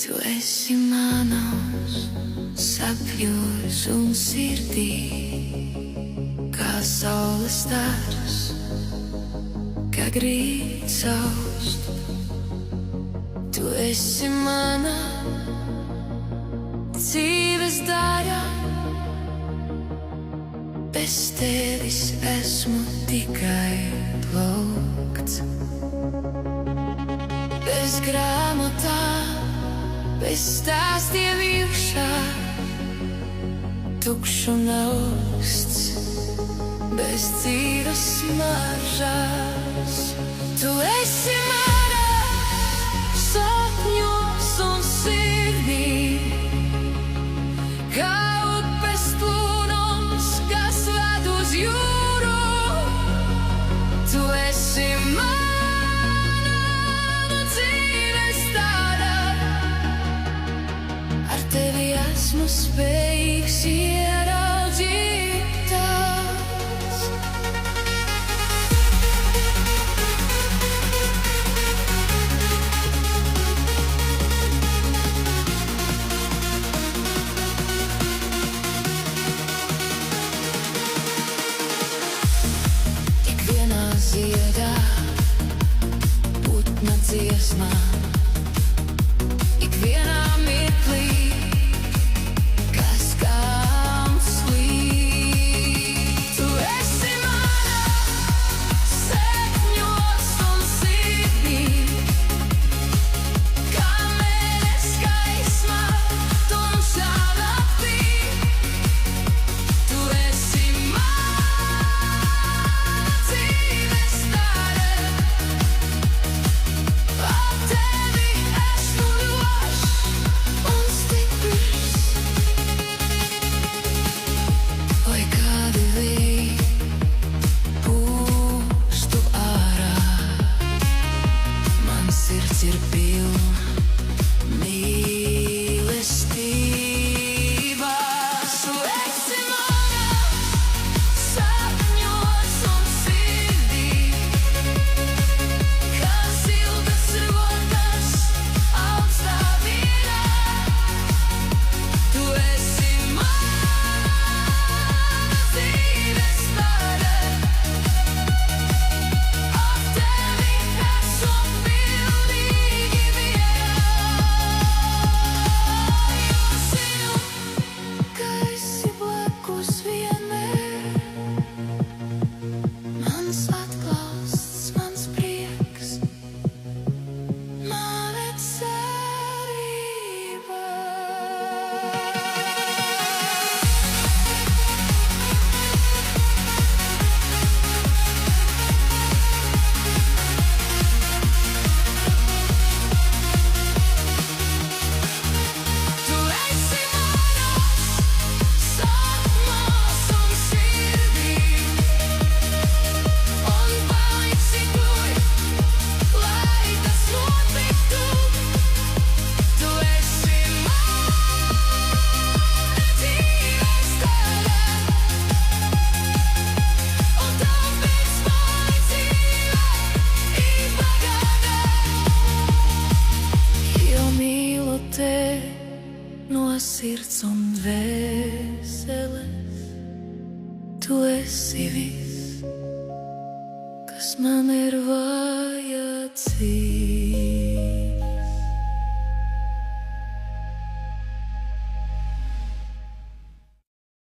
Tu esi manos sapņos un sirdī, kā saules stars, kā grīt saust. Tu esi mana dzīves daļa, bez tevis esmu tikai plaukts. Bez grāmatām, bez stāstiem iekšā, tukšs un augsts, bez dzīves smaržās. Tu esi mana sapņos un sirdī, kā upes plūnums, kas ved uz jūru. Tu esi mana dzīves daļa, ar tevi esmu spējīgs ieraudzīt tās. Ikvienā ziedā, putna dziesmā, ikvienā mirklī, kas skan slīd. Tu esi mana sapņos un sirdī, kā mēnesis gaismā, tumšā naktī. Tu esi mana dzīves daļa, ar tevi esmu drošs un stiprs. Lai kādi vēji pūstu ārā, man sirds ir pilna mīlestības. Tu esi mana sapņos un sirdī, kā siltas rokas augstā vīrā. Tu esi mana dzīves daļa, ar tevi esam pilnīgi vienā. Jo zinu, ka esi blakus vienmēr, mans atbalsts, mans prieks, mana cerība. Tu esi manos sapņos un sirdī, un paliksi tur, lai tas notiktu. Tu esi mana dzīves daļa, un tāpēc mana dzīve ir bagāta. Jo mīlu tevi no sirds un dvēseles, tu esi viss, kas man ir vajadzīgs.